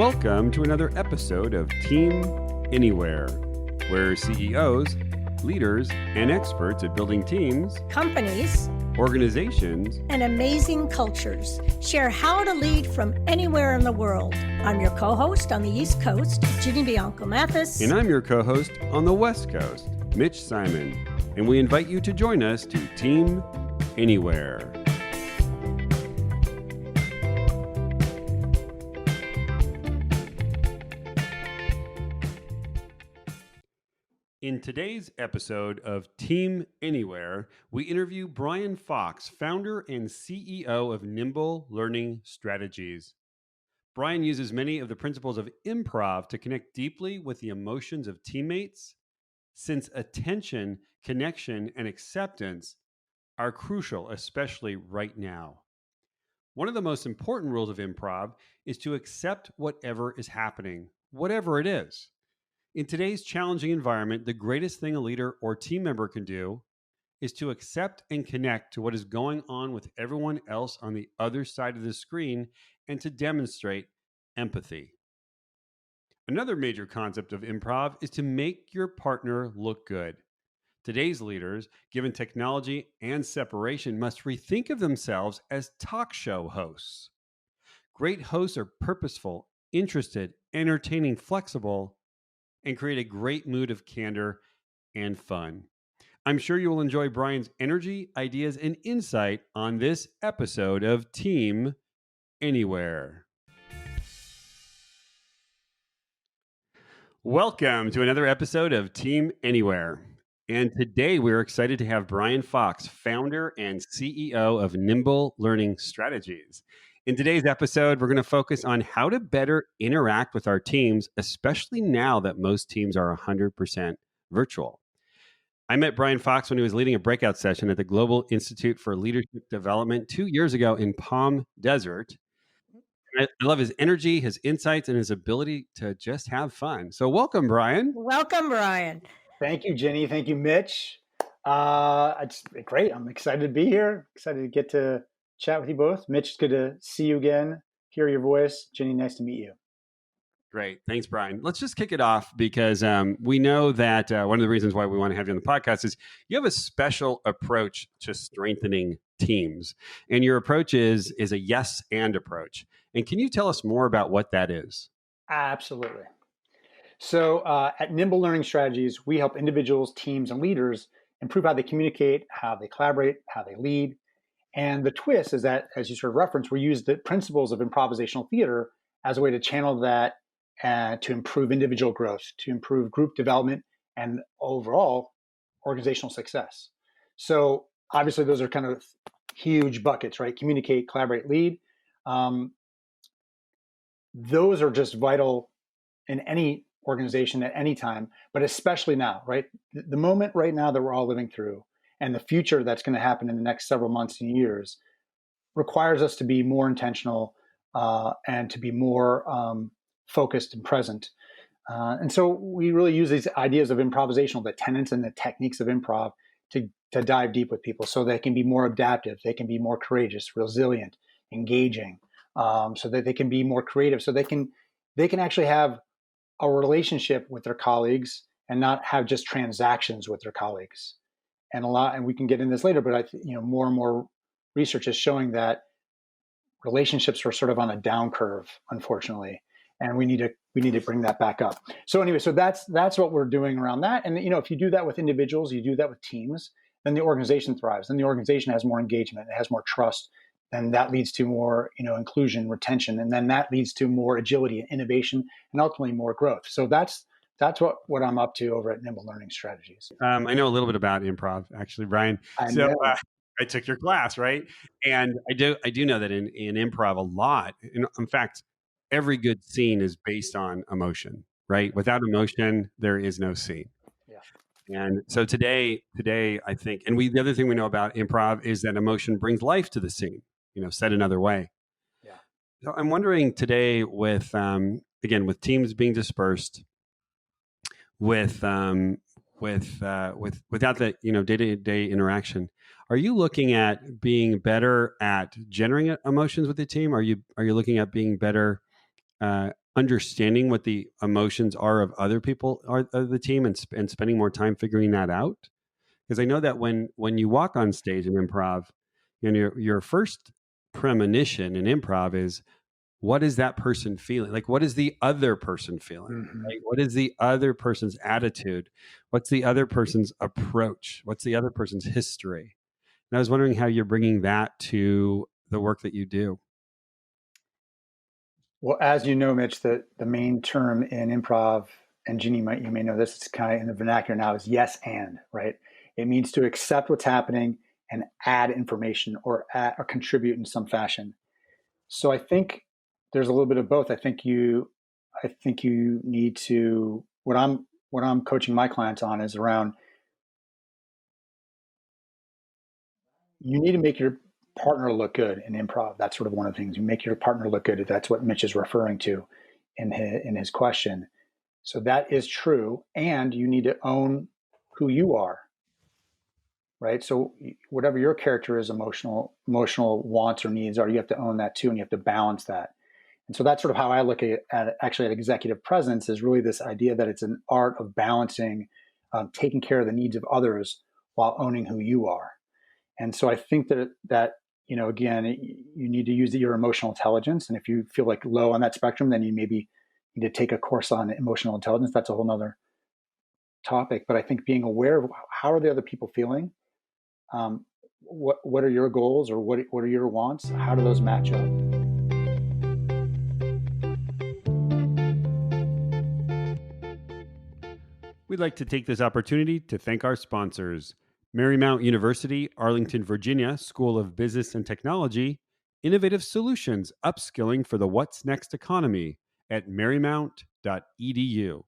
Welcome to another episode of Team Anywhere, where CEOs, leaders, and experts at building teams, companies, organizations, and amazing cultures share how to lead from anywhere in the world. I'm your co-host on the East Coast, Ginny Bianco Mathis. And I'm your co-host on the West Coast, Mitch Simon. And we invite you to join us to Team Anywhere. In today's episode of Team Anywhere, we interview Brian Fox, founder and CEO of Nimble Learning Strategies. Brian uses many of the principles of improv to connect deeply with the emotions of teammates, since attention, connection, and acceptance are crucial, especially right now. One of the most important rules of improv is to accept whatever is happening, whatever it is. In today's challenging environment, the greatest thing a leader or team member can do is to accept and connect to what is going on with everyone else on the other side of the screen and to demonstrate empathy. Another major concept of improv is to make your partner look good. Today's leaders, given technology and separation, must rethink of themselves as talk show hosts. Great hosts are purposeful, interested, entertaining, flexible, and create a great mood of candor and fun. I'm sure you will enjoy Brian's energy, ideas, and insight on this episode of Team Anywhere. Welcome to another episode of Team Anywhere. And today we're excited to have Brian Fox, founder and CEO of Nimble Learning Strategies. In today's episode, we're going to focus on how to better interact with our teams, especially now that most teams are 100% virtual. I met Brian Fox when he was leading a breakout session at the Global Institute for Leadership Development 2 years ago in Palm Desert. I love his energy, his insights, and his ability to just have fun. So welcome, Brian. Welcome, Brian. Thank you, Ginny. Thank you, Mitch. It's great. I'm excited to be here. Excited to get to chat with you both. Mitch, it's good to see you again, hear your voice. Ginny, nice to meet you. Great. Thanks, Brian. Let's just kick it off because we know that one of the reasons why we want to have you on the podcast is you have a special approach to strengthening teams. And your approach is a yes and approach. And can you tell us more about what that is? Absolutely. So at Nimble Learning Strategies, we help individuals, teams, and leaders improve how they communicate, how they collaborate, how they lead. And the twist is that, as you sort of referenced, we use the principles of improvisational theater as a way to channel that to improve individual growth, to improve group development, and overall organizational success. So obviously, those are kind of huge buckets, right? Communicate, collaborate, lead. Those are just vital in any organization at any time, but especially now, right? The moment right now that we're all living through and the future that's going to happen in the next several months and years requires us to be more intentional and to be more focused and present. And so we really use these ideas of improvisational, the tenets and the techniques of improv to dive deep with people so they can be more adaptive, they can be more courageous, resilient, engaging, so that they can be more creative, so they can actually have a relationship with their colleagues and not have just transactions with their colleagues. And we can get into this later, but more and more research is showing that relationships are sort of on a down curve, unfortunately, and we need to bring that back up. So anyway, so that's what we're doing around that. And if you do that with individuals, you do that with teams, then the organization thrives. Then the organization has more engagement, it has more trust, and that leads to more inclusion, retention, and then that leads to more agility, innovation, and ultimately more growth. So that's what I'm up to over at Nimble Learning Strategies. I know a little bit about improv, actually, Brian. I took your class, right? And I do know that in improv a lot. In fact, every good scene is based on emotion, right? Without emotion, there is no scene. Yeah. And so today, I think, and the other thing we know about improv is that emotion brings life to the scene. Said another way. Yeah. So I'm wondering today, with teams being dispersed, without the day-to-day interaction, are you looking at being better at generating emotions with the team? Are you looking at being better understanding what the emotions are of other people are of the team and spending more time figuring that out? Because I know that when you walk on stage in improv, your first premonition in improv is, what is that person feeling? Like, what is the other person feeling? Mm-hmm. Right? What is the other person's attitude? What's the other person's approach? What's the other person's history? And I was wondering how you're bringing that to the work that you do. Well, as you know, Mitch, the main term in improv, and Ginny, you may know this, it's kind of in the vernacular now, is yes and, right? It means to accept what's happening and add information or contribute in some fashion. So I think there's a little bit of both. I think you need to, what I'm coaching my clients on is around, you need to make your partner look good in improv. That's sort of one of the things. You make your partner look good. That's what Mitch is referring to in his question. So that is true. And you need to own who you are, right? So whatever your character is, emotional wants or needs are, you have to own that too. And you have to balance that. And so that's sort of how I look at executive presence, is really this idea that it's an art of balancing, taking care of the needs of others while owning who you are. And so I think that again, you need to use your emotional intelligence. And if you feel like low on that spectrum, then you maybe need to take a course on emotional intelligence. That's a whole nother topic. But I think being aware of how are the other people feeling, what are your goals, or what are your wants? How do those match up? We'd like to take this opportunity to thank our sponsors: Marymount University, Arlington, Virginia, School of Business and Technology, innovative solutions upskilling for the what's next economy at marymount.edu.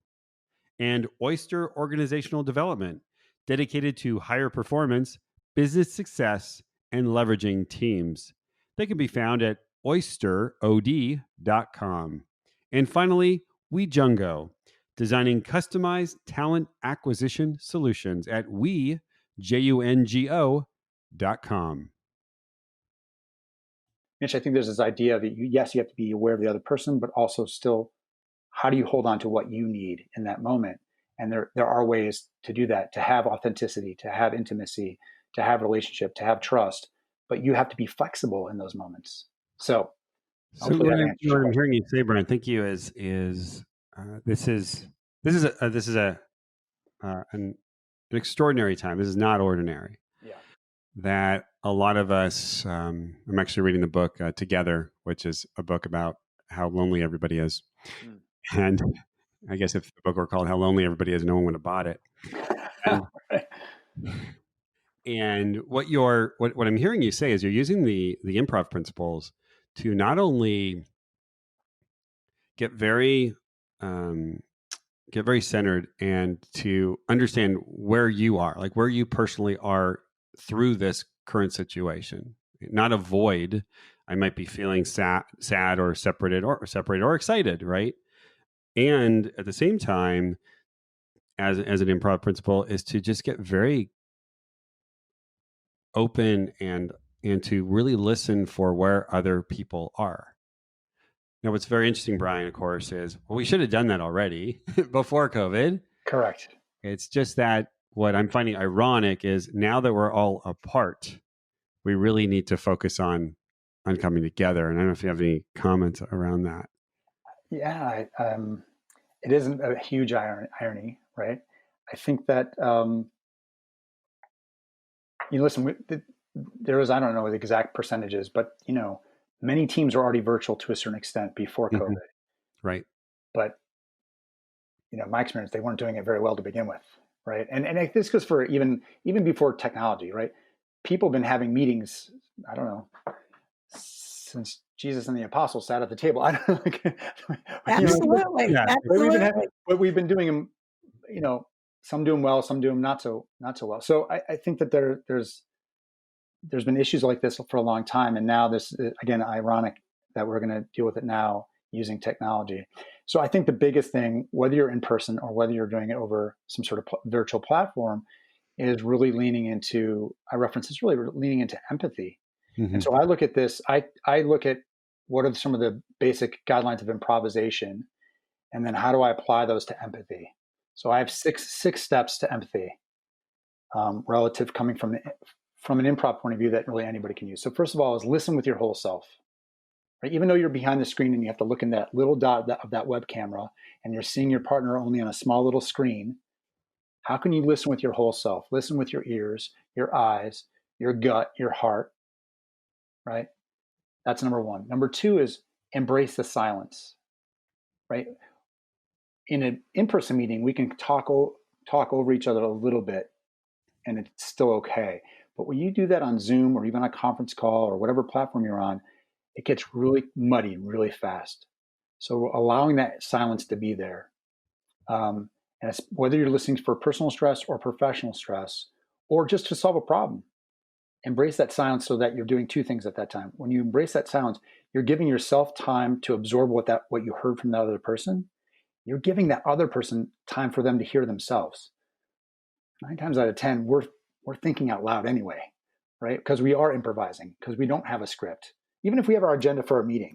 And Oyster Organizational Development, dedicated to higher performance, business success, and leveraging teams. They can be found at oysterod.com. And finally, WeJungo, designing customized talent acquisition solutions at WeJungo.com. Mitch, I think there's this idea that you have to be aware of the other person, but also still, how do you hold on to what you need in that moment? And there are ways to do that, to have authenticity, to have intimacy, to have relationship, to have trust, but you have to be flexible in those moments. So what I'm hearing you say, Brian, thank you, is this is an extraordinary time. This is not ordinary. Yeah. That a lot of us, I'm actually reading the book Together, which is a book about how lonely everybody is. And I guess if the book were called How Lonely Everybody Is, no one would have bought it. And what I'm hearing you say is you're using the improv principles to not only get very centered and to understand where you are, like where you personally are through this current situation, not avoid. I might be feeling sad or separated or excited, right? And at the same time, as an improv principle, is to just get very open and to really listen for where other people are. Now, what's very interesting, Brian, of course, is, well, we should have done that already before COVID. Correct. It's just that what I'm finding ironic is now that we're all apart, we really need to focus on coming together. And I don't know if you have any comments around that. Yeah, it isn't a huge irony, right? I think that, listen, there was, I don't know the exact percentages, but, many teams are already virtual to a certain extent before COVID. Right. But, my experience, they weren't doing it very well to begin with, right? And this goes for even before technology, right? People have been having meetings, I don't know, since Jesus and the apostles sat at the table. I don't know. Absolutely. Yeah. Absolutely. But we've been doing them, some do them well, some do them not so well. So I think that there's been issues like this for a long time. And now this, again, ironic that we're going to deal with it now using technology. So I think the biggest thing, whether you're in person or whether you're doing it over some sort of virtual platform, is really leaning into empathy. Mm-hmm. And so I look at this, I look at what are some of the basic guidelines of improvisation. And then how do I apply those to empathy? So I have six steps to empathy, relative coming from an improv point of view that really anybody can use. So first of all is listen with your whole self. Right? Even though you're behind the screen and you have to look in that little dot of that web camera and you're seeing your partner only on a small little screen, how can you listen with your whole self? Listen with your ears, your eyes, your gut, your heart, right? That's number one. Number two is embrace the silence, right? In an in-person meeting, we can talk over each other a little bit and it's still okay. But when you do that on Zoom or even a conference call or whatever platform you're on, it gets really muddy really fast. So allowing that silence to be there. And it's, whether you're listening for personal stress or professional stress, or just to solve a problem, embrace that silence so that you're doing two things at that time. When you embrace that silence, you're giving yourself time to absorb what you heard from that other person. You're giving that other person time for them to hear themselves. 9 times out of 10, we're thinking out loud anyway, right? Because we are improvising, because we don't have a script, even if we have our agenda for a meeting,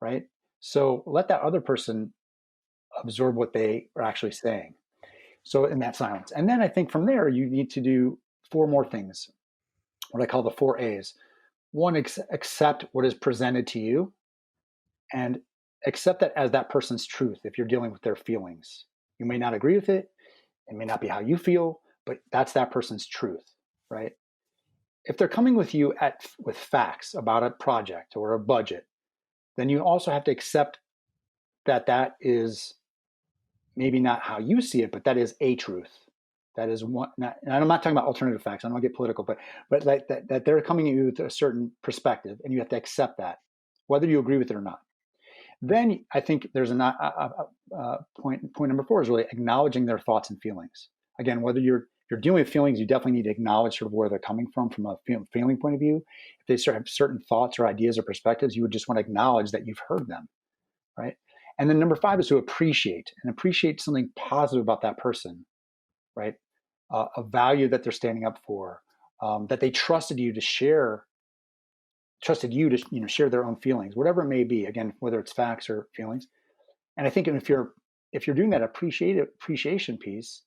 right? So let that other person absorb what they are actually saying. So in that silence. And then I think from there, you need to do 4 more things, what I call the 4 A's. One, accept what is presented to you and accept that as that person's truth if you're dealing with their feelings. You may not agree with it. It may not be how you feel, but that's that person's truth, right? If they're coming with you with facts about a project or a budget, then you also have to accept that is maybe not how you see it, but that is a truth. That is one. And I'm not talking about alternative facts. I don't want to get political, but like that they're coming at you with a certain perspective, and you have to accept that, whether you agree with it or not. Then I think there's point number 4 is really acknowledging their thoughts and feelings. Again, whether you're dealing with feelings, you definitely need to acknowledge sort of where they're coming from a feeling point of view. If they have certain thoughts or ideas or perspectives, you would just want to acknowledge that you've heard them, right? And then number 5 is to appreciate something positive about that person, right? A value that they're standing up for, that they trusted you to share their own feelings, whatever it may be. Again, whether it's facts or feelings. And I think if you're doing that appreciation piece,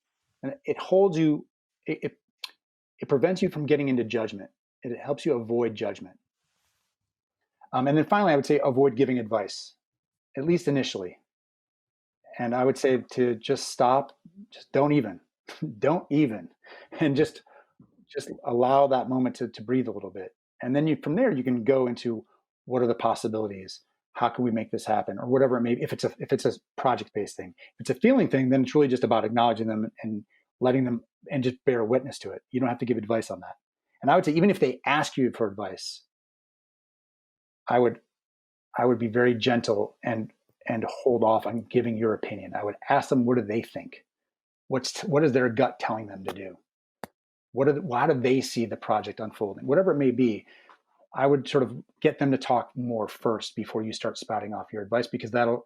it holds you, it prevents you from getting into judgment. It helps you avoid judgment. And then finally, I would say avoid giving advice, at least initially. And I would say to just stop, just don't even, and just allow that moment to breathe a little bit. And then from there, you can go into what are the possibilities? How can we make this happen? Or whatever it may be. If it's a project-based thing, if it's a feeling thing, then it's really just about acknowledging them and letting them and just bear witness to it. You don't have to give advice on that. And I would say, even if they ask you for advice, I would be very gentle and hold off on giving your opinion. I would ask them, what do they think? What is their gut telling them to do? How do they see the project unfolding? Whatever it may be, I would sort of get them to talk more first before you start spouting off your advice, because it'll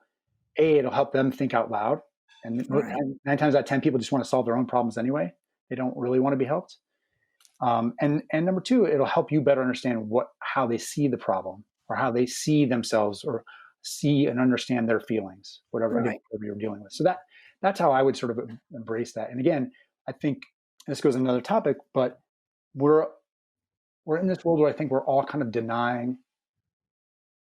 help them think out loud. And right. 9 times out of 10, people just want to solve their own problems anyway. They don't really want to be helped. And number 2, it'll help you better understand how they see the problem, or how they see themselves, or see and understand their feelings, whatever you're dealing with. So that's how I would sort of embrace that. And again, I think this goes another topic, but we're in this world where I think we're all kind of denying.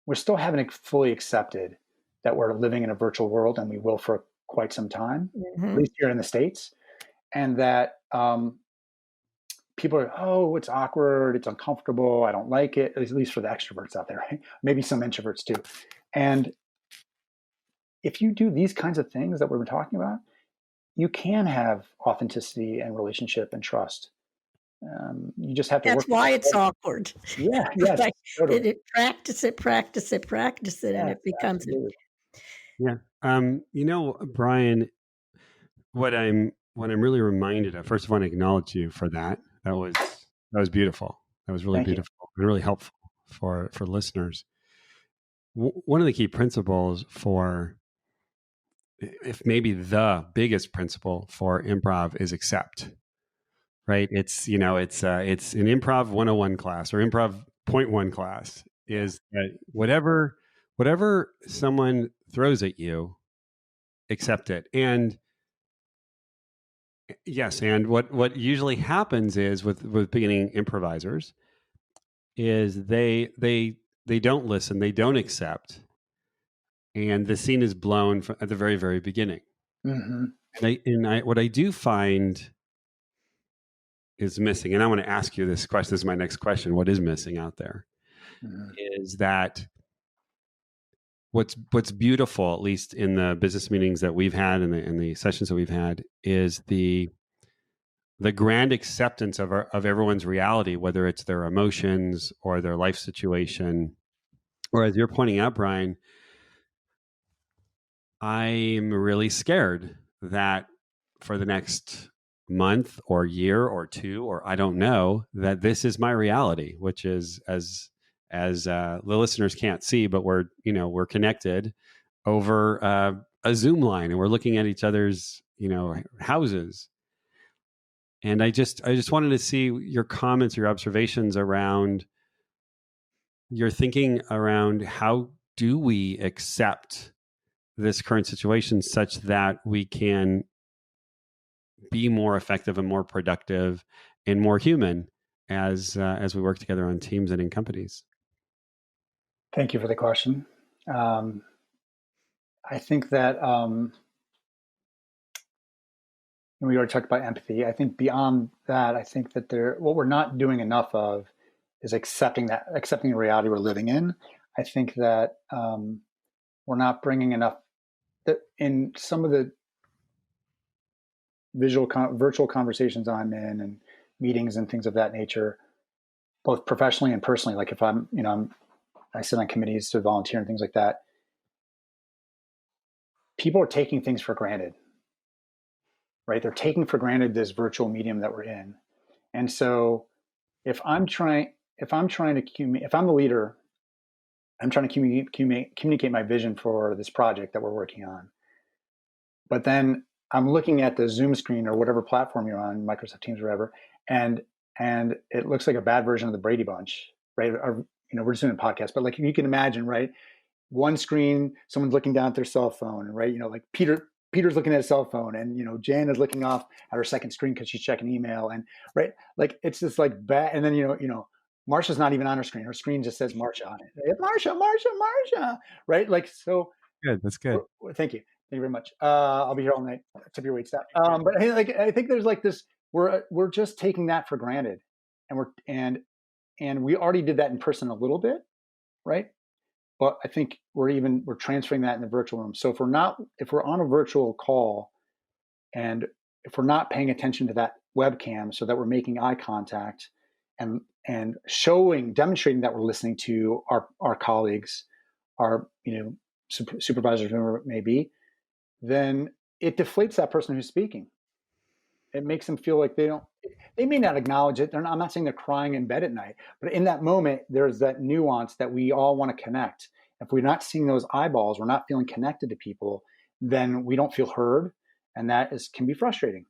We still haven't fully accepted that we're living in a virtual world, and we will for quite some time, at least here in the States, and that people are, oh, it's awkward, it's uncomfortable, I don't like it, at least for the extroverts out there, right? Maybe some introverts too. And if you do these kinds of things that we've been talking about, you can have authenticity and relationship and trust. You just have to That's why it's awkward. Yeah, yes. Like, totally. Practice it, and it becomes absolutely. Yeah. Brian, what I'm really reminded of, first of all, I want to acknowledge you for that. That was beautiful. That was really beautiful and really helpful for listeners. One of the key principles if maybe the biggest principle for improv is accept, right? It's an improv 101 class or improv 0.1 class, is that whatever someone throws at you, accept it. And yes, and what usually happens is with beginning improvisers is they don't listen, they don't accept, and the scene is blown at the very, very beginning. Mm-hmm. What I do find is missing, and I want to ask you this question. This is my next question. What is missing out there? Mm-hmm. Is that what's beautiful, at least in the business meetings that we've had and the sessions that we've had, is the grand acceptance of everyone's reality, whether it's their emotions or their life situation, or as you're pointing out, Brian, I'm really scared that for the next month or year or two, or I don't know, that this is my reality, which is as the listeners can't see, but we're connected over a Zoom line, and we're looking at each other's houses. And I just wanted to see your comments, your observations around your thinking around how do we accept this current situation such that we can be more effective and more productive and more human as we work together on teams and in companies. Thank you for the question. I think that we already talked about empathy. I think beyond that, I think that what we're not doing enough of is accepting the reality we're living in. I think that we're not bringing enough in some of the virtual conversations I'm in and meetings and things of that nature, both professionally and personally. Like if I sit on committees to volunteer and things like that. People are taking things for granted, right? They're taking for granted this virtual medium that we're in. And so if I'm the leader, I'm trying to communicate my vision for this project that we're working on. But then I'm looking at the Zoom screen or whatever platform you're on, Microsoft Teams or whatever, and it looks like a bad version of the Brady Bunch, right? Or, we're just doing a podcast, but like you can imagine, right? One screen, someone's looking down at their cell phone, right? Like Peter's looking at his cell phone, and Jan is looking off at her second screen because she's checking email, and right, like it's just like bad. And then Marsha's not even on her screen; her screen just says Marsha on it. Marsha, right? Like so. Good, that's good. Thank you very much. I'll be here all night. Tip your wait staff. But I think there's like this. We're just taking that for granted, and we already did that in person a little bit, right? But I think we're transferring that in the virtual room. So if we're on a virtual call, and if we're not paying attention to that webcam, so that we're making eye contact and demonstrating that we're listening to our colleagues, our supervisors, whoever it may be, then it deflates that person who's speaking. It makes them feel like they may not acknowledge it. I'm not saying they're crying in bed at night, but in that moment, there's that nuance that we all want to connect. If we're not seeing those eyeballs, we're not feeling connected to people, then we don't feel heard. And that can be frustrating.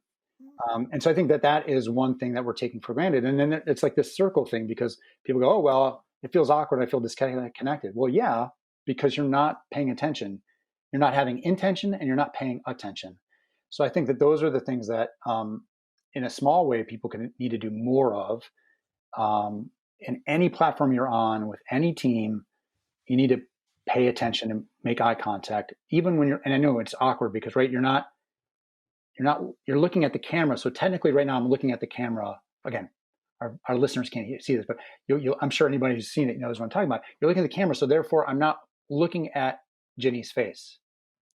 And so I think that is one thing that we're taking for granted. And then it's like this circle thing, because people go, oh, well, it feels awkward. I feel disconnected. Well, yeah, because you're not paying attention. You're not having intention, and you're not paying attention. So I think that those are the things that, in a small way, people need to do more of. In any platform you're on with any team, you need to pay attention and make eye contact, even when and I know it's awkward because, right, you're looking at the camera. So technically right now I'm looking at the camera. Again, our listeners can't see this, but I'm sure anybody who's seen it knows what I'm talking about. You're looking at the camera. So therefore I'm not looking at Ginny's face.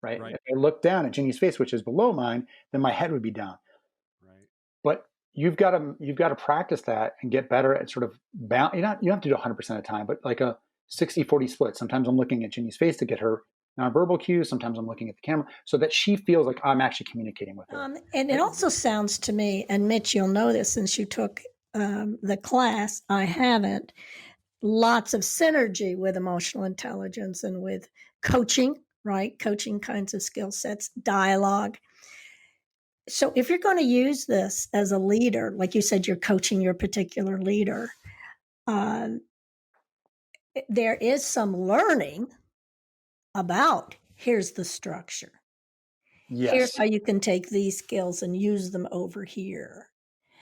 Right? If I look down at Ginny's face, which is below mine, then my head would be down. Right. But you've got to practice that and get better at sort of you don't have to do 100% of the time, but like a 60-40 split. Sometimes I'm looking at Ginny's face to get her nonverbal cues. Sometimes I'm looking at the camera so that she feels like I'm actually communicating with her. And it also sounds to me, and Mitch, you'll know this since you took the class, I haven't, lots of synergy with emotional intelligence and with coaching, right? Coaching kinds of skill sets, dialogue. So if you're going to use this as a leader, like you said, you're coaching your particular leader, there is some learning about here's the structure. Here's Yes. how you can take these skills and use them over here.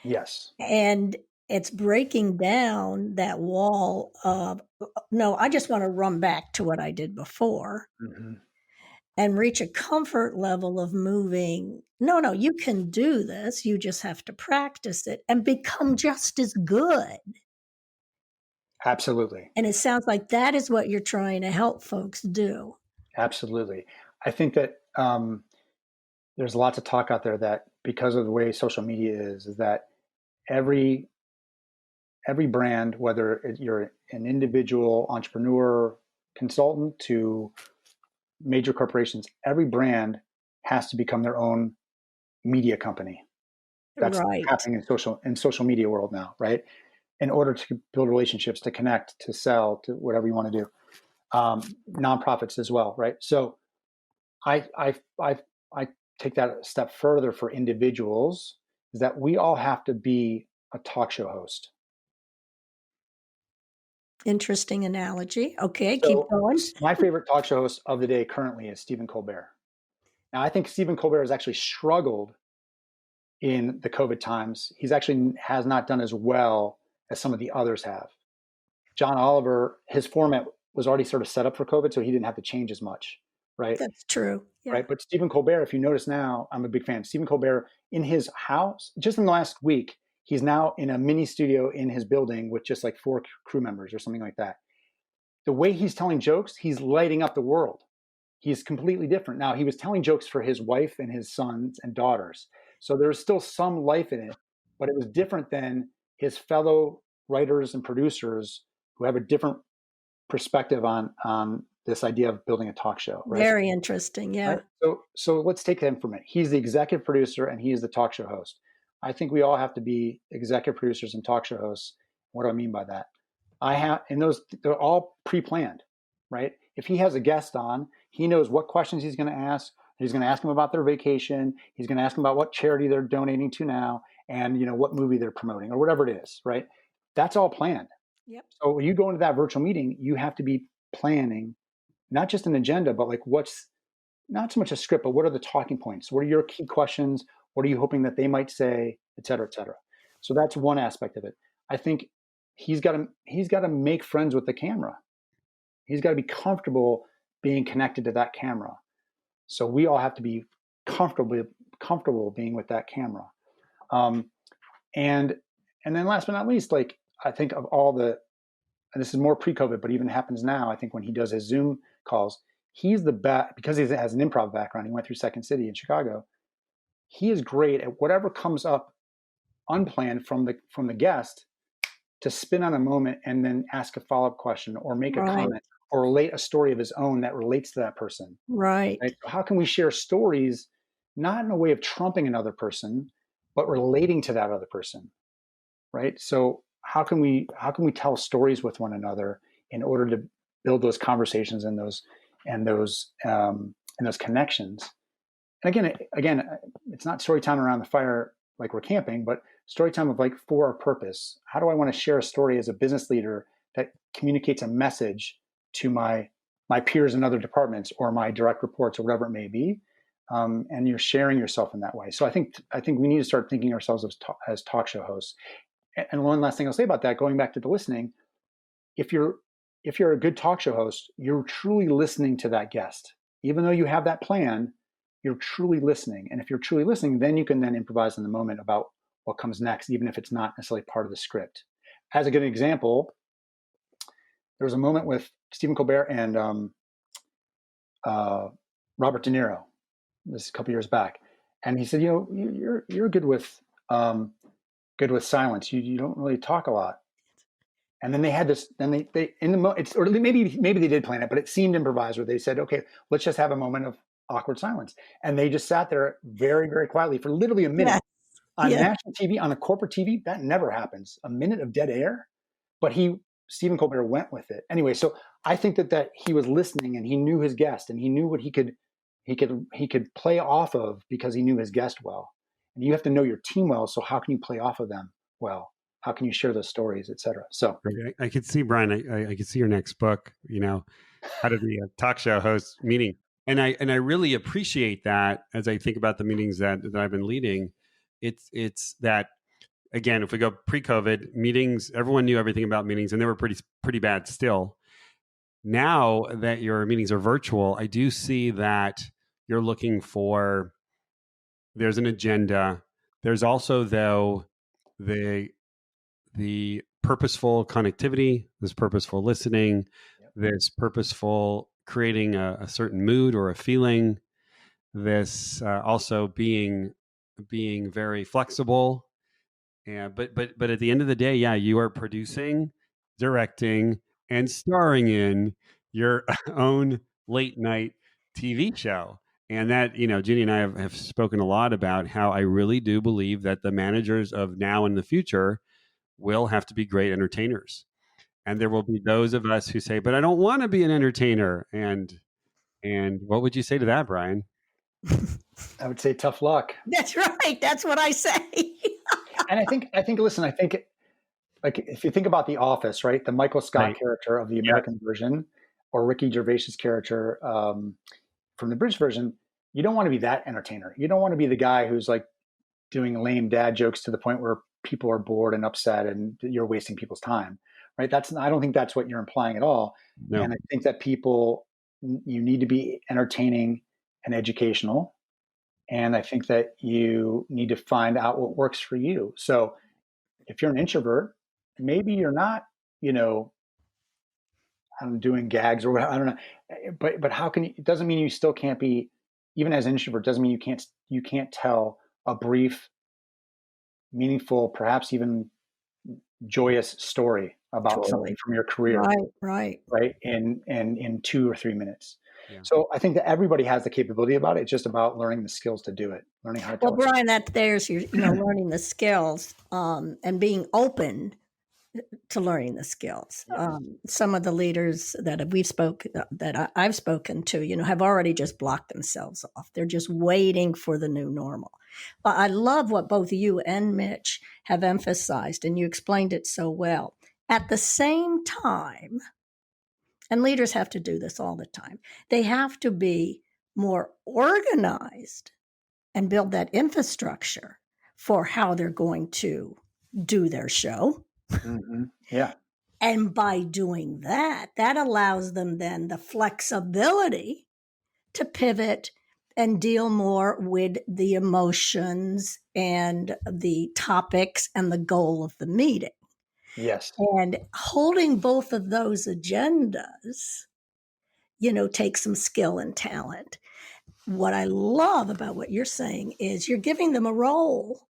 Yes. And it's breaking down that wall of, no, I just want to run back to what I did before Mm-hmm. and reach a comfort level of moving. No, you can do this. You just have to practice it and become just as good. Absolutely. And it sounds like that is what you're trying to help folks do. Absolutely. I think that there's lots of talk out there that because of the way social media is that every brand, whether you're an individual entrepreneur, consultant to major corporations, every brand has to become their own media company. That's Right. happening in social media world now, right? In order to build relationships, to connect, to sell, to whatever you want to do. Nonprofits as well, right? So I take that a step further for individuals, is that we all have to be a talk show host. Interesting analogy. Okay, keep So going. my favorite talk show host of the day currently is Stephen Colbert. Now I think Stephen Colbert has actually struggled in the COVID times. He's actually has not done as well as some of the others have. John Oliver, his format was already sort of set up for COVID, so he didn't have to change as much, right? That's true. Yeah. Right. But Stephen Colbert, if you notice now, I'm a big fan. Stephen Colbert in his house, just in the last week, he's now in a mini studio in his building with just like 4 crew members or something like that. The way he's telling jokes, he's lighting up the world. He's completely different. Now, he was telling jokes for his wife and his sons and daughters. So there's still some life in it, but it was different than his fellow writers and producers who have a different perspective on this idea of building a talk show, right? Very interesting. Yeah. Right? So let's take him from it. He's the executive producer and he is the talk show host. I think we all have to be executive producers and talk show hosts. What do I mean by that? They're all pre-planned, right? If he has a guest on, he knows what questions he's going to ask. He's going to ask them about their vacation. He's going to ask them about what charity they're donating to now, and what movie they're promoting or whatever it is, right? That's all planned. Yep. So when you go into that virtual meeting, you have to be planning not just an agenda, but like what's not so much a script, but what are the talking points? What are your key questions? What are you hoping that they might say, et cetera, et cetera? So that's one aspect of it. I think he's got to make friends with the camera. He's got to be comfortable being connected to that camera. So we all have to be comfortable being with that camera. And then last but not least, like I think of all the, and this is more pre-COVID, but even happens now, I think when he does his Zoom calls, he's the best because he has an improv background. He went through Second City in Chicago. He is great at whatever comes up unplanned from the guest to spin on a moment and then ask a follow-up question or make a comment or relate a story of his own that relates to that person. Right. So how can we share stories, not in a way of trumping another person, but relating to that other person, right? So how can we tell stories with one another in order to build those conversations and those connections? And again, it's not story time around the fire like we're camping, but story time of like for a purpose. How do I want to share a story as a business leader that communicates a message to my peers in other departments or my direct reports or whatever it may be? And you're sharing yourself in that way. So I think we need to start thinking ourselves as talk show hosts. And one last thing I'll say about that, going back to the listening, if you're a good talk show host, you're truly listening to that guest. Even though you have that plan, you're truly listening. And if you're truly listening, then you can then improvise in the moment about what comes next, even if it's not necessarily part of the script. As a good example, there was a moment with Stephen Colbert and Robert De Niro. This is a couple years back, and he said, you're good with silence. You don't really talk a lot. And then they had this. Then they in the it's or maybe they did plan it, but it seemed improvised. Where they said, okay, let's just have a moment of awkward silence, and they just sat there very, very quietly for literally a minute. On national TV, on a corporate TV, that never happens. A minute of dead air, but Stephen Colbert went with it anyway. So I think that he was listening and he knew his guest and he knew what he could play off of because he knew his guest well. And you have to know your team well. So how can you play off of them well? How can you share those stories, et cetera? So I could see, Brian, I could see your next book, how to be a talk show host, meaning and I really appreciate that as I think about the meetings that I've been leading. It's that, again, if we go pre-COVID meetings, everyone knew everything about meetings, and they were pretty bad still. Now that your meetings are virtual, I do see that you're looking for, there's an agenda. There's also, though, the purposeful connectivity, this purposeful listening, this purposeful creating a certain mood or a feeling, this also being very flexible. And but at the end of the day, yeah, you are producing, directing, and starring in your own late night TV show. And that, Ginny and I have spoken a lot about how I really do believe that the managers of now and the future will have to be great entertainers. And there will be those of us who say, but I don't want to be an entertainer. And what would you say to that, Brian? I would say tough luck. That's right. That's what I say. And I think, listen, like if you think about The Office, right? The Michael Scott Right. character of the American version, or Ricky Gervais's character from the British version, you don't want to be that entertainer. You don't want to be the guy who's like doing lame dad jokes to the point where people are bored and upset and you're wasting people's time, right? I don't think that's what you're implying at all. No. And I think that you need to be entertaining and educational. And I think that you need to find out what works for you. So if you're an introvert, maybe you're not, I'm doing gags or I don't know, but how can you, it doesn't mean you still can't be, even as an introvert, doesn't mean you can't tell a brief, meaningful, perhaps even joyous story about something from your career. Right. In 2 or 3 minutes. Yeah. So I think that everybody has the capability about it. It's just about learning the skills to do it, learning how to tell. Well, Brian, there's your, learning the skills and being open to learning the skills. Yes. Some of the leaders that I've spoken to, have already just blocked themselves off. They're just waiting for the new normal. But I love what both you and Mitch have emphasized, and you explained it so well. At the same time, and leaders have to do this all the time, they have to be more organized and build that infrastructure for how they're going to do their show. Mm-hmm. Yeah. And by doing that allows them then the flexibility to pivot and deal more with the emotions and the topics and the goal of the meeting. Yes. And holding both of those agendas, takes some skill and talent. What I love about what you're saying is you're giving them a role.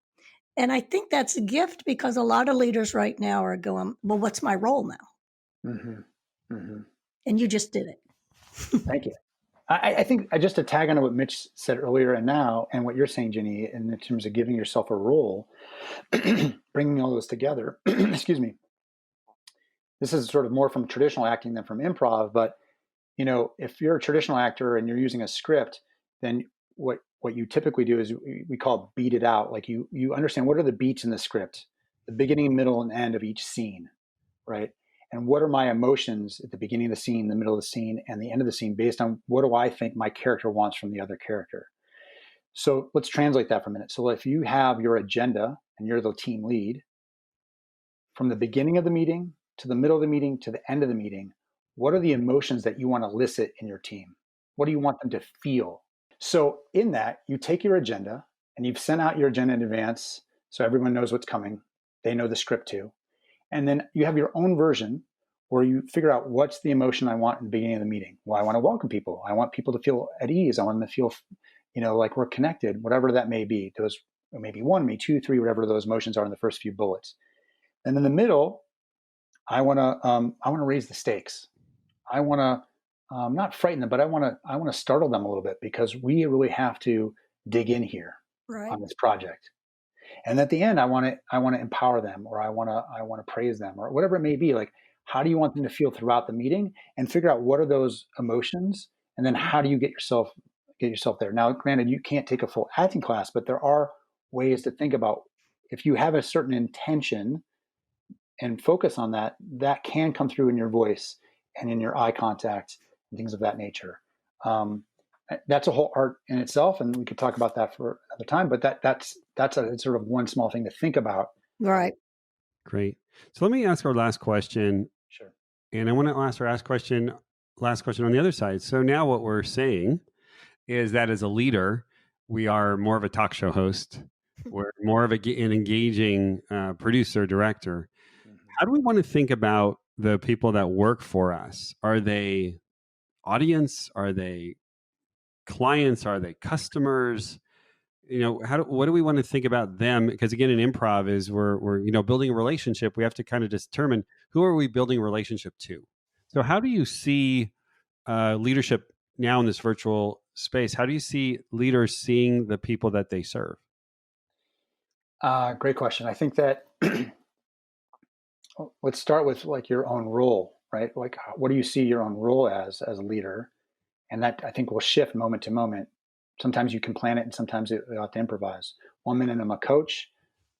And I think that's a gift because a lot of leaders right now are going, well, what's my role now? Mm-hmm. Mm-hmm. And you just did it. Thank you. I think just to tag on to what Mitch said earlier and now, and what you're saying, Ginny, in terms of giving yourself a role, bringing all those together, excuse me. This is sort of more from traditional acting than from improv, but if you're a traditional actor and you're using a script, then what you typically do is we call it beat it out. Like you understand what are the beats in the script, the beginning, middle, and end of each scene, right? And what are my emotions at the beginning of the scene, the middle of the scene, and the end of the scene based on what do I think my character wants from the other character? So let's translate that for a minute. So if you have your agenda and you're the team lead, from the beginning of the meeting to the middle of the meeting to the end of the meeting, what are the emotions that you want to elicit in your team? What do you want them to feel? So in that, you take your agenda and you've sent out your agenda in advance so everyone knows what's coming. They know the script too. And then you have your own version where you figure out what's the emotion I want in the beginning of the meeting. Well, I want to welcome people. I want people to feel at ease. I want them to feel, like we're connected, whatever that may be. Those maybe 1, maybe 2, 3, whatever those emotions are in the first few bullets. And in the middle, I want to raise the stakes. I want to not frighten them, but I want to startle them a little bit because we really have to dig in here on this project. And at the end, I want to empower them, or I want to praise them, or whatever it may be. Like, how do you want them to feel throughout the meeting, and figure out what are those emotions, and then how do you get yourself there. Now, granted, you can't take a full acting class, but there are ways to think about if you have a certain intention and focus on that can come through in your voice and in your eye contact and things of that nature. That's a whole art in itself, and we could talk about that for another time. But that's a sort of one small thing to think about. Right. Great. So let me ask our last question. Sure. And I want to ask our last question on the other side. So now what we're saying is that as a leader, we are more of a talk show host. We're more of an engaging producer, director. How do we want to think about the people that work for us? Are they audience? Are they clients? Are they customers? What do we want to think about them? Because again, in improv is we're building a relationship. We have to kind of determine who are we building a relationship to. So how do you see leadership now in this virtual space? How do you see leaders seeing the people that they serve? Great question. I think that let's start with like your own role, right? Like, what do you see your own role as a leader? And that I think will shift moment to moment. Sometimes you can plan it, and sometimes you have to improvise. One minute I'm a coach,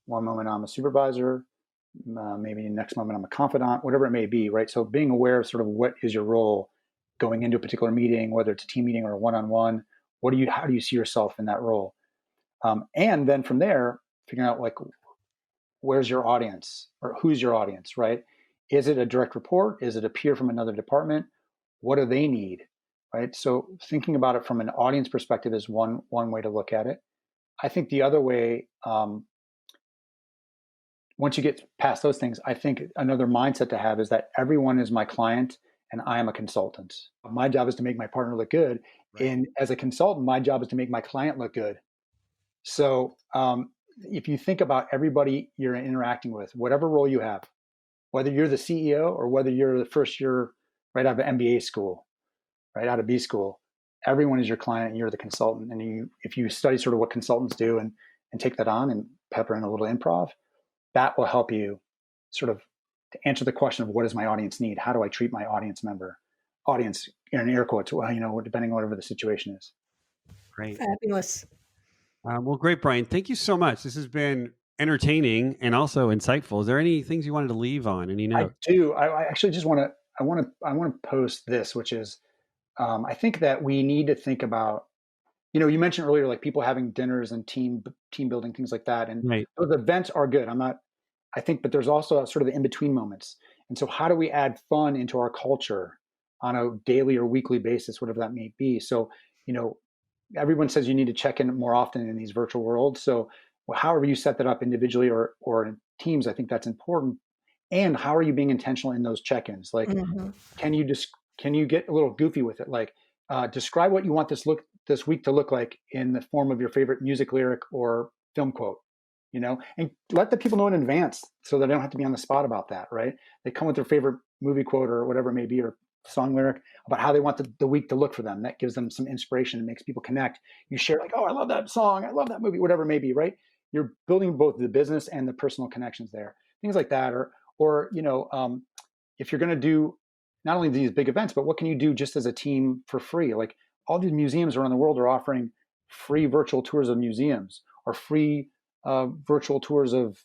one moment I'm a supervisor, maybe the next moment I'm a confidant, whatever it may be, right? So being aware of sort of what is your role going into a particular meeting, whether it's a team meeting or a one-on-one, how do you see yourself in that role? And then from there, figuring out like, where's your audience or who's your audience, right? Is it a direct report? Is it a peer from another department? What do they need, right? So thinking about it from an audience perspective is one way to look at it. I think the other way, once you get past those things, I think another mindset to have is that everyone is my client and I am a consultant. My job is to make my partner look good. Right. And as a consultant, my job is to make my client look good. So if you think about everybody you're interacting with, whatever role you have, whether you're the CEO or whether you're the first year right out of MBA school, right out of B school, everyone is your client and you're the consultant. And if you study sort of what consultants do and take that on and pepper in a little improv, that will help you sort of to answer the question of what does my audience need? How do I treat my audience member? Audience in air quotes, depending on whatever the situation is. Great. Fabulous. Well, great, Brian. Thank you so much. This has been entertaining and also insightful. Is there any things you wanted to leave on? Any notes? I do. I actually just want to post this, which is I think that we need to think about, you mentioned earlier, like people having dinners and team building, things like that. And right. Those events are good. But there's also sort of the in-between moments. And so how do we add fun into our culture on a daily or weekly basis, whatever that may be? So, everyone says you need to check in more often in these virtual worlds. So however you set that up individually or in teams, I think that's important. And how are you being intentional in those check-ins? Like, can you get a little goofy with it? Like, describe what you want this week to look like in the form of your favorite music lyric or film quote, and let the people know in advance so that they don't have to be on the spot about that, right? They come with their favorite movie quote or whatever it may be, or song lyric about how they want the week to look for them. That gives them some inspiration and makes people connect. You share like, oh, I love that song. I love that movie, whatever it may be, right? You're building both the business and the personal connections there. Things like that. Or if you're going to do not only these big events, but what can you do just as a team for free? Like all these museums around the world are offering free virtual tours of museums or free virtual tours of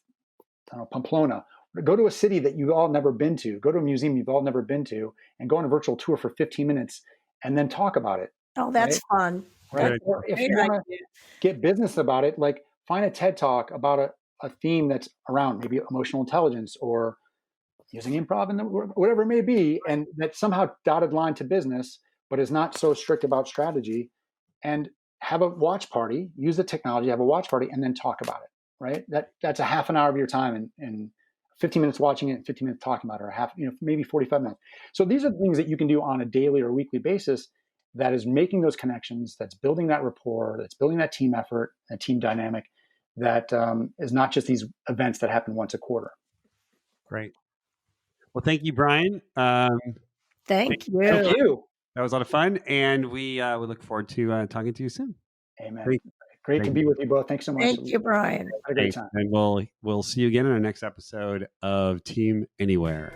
Pamplona. Go to a city that you've all never been to. Go to a museum you've all never been to, and go on a virtual tour for 15 minutes, and then talk about it. Oh, that's fun. Right? Right. Or if you want to get business about it, like find a TED Talk about a theme that's around maybe emotional intelligence or using improv in whatever it may be, and that somehow dotted line to business, but is not so strict about strategy. And have a watch party. Use the technology. Have a watch party, and then talk about it. Right? That's a half an hour of your time, and 15 minutes watching it and 15 minutes talking about it, or maybe 45 minutes. So these are things that you can do on a daily or weekly basis that is making those connections, that's building that rapport, that's building that team effort, that team dynamic, that is not just these events that happen once a quarter. Great. Well, thank you, Brian. Thank you. Thank you. That was a lot of fun, and we look forward to talking to you soon. Amen. Great to be with you both. Thanks so much. Thank you, Brian. Had a great time. And we'll see you again in our next episode of Team Anywhere.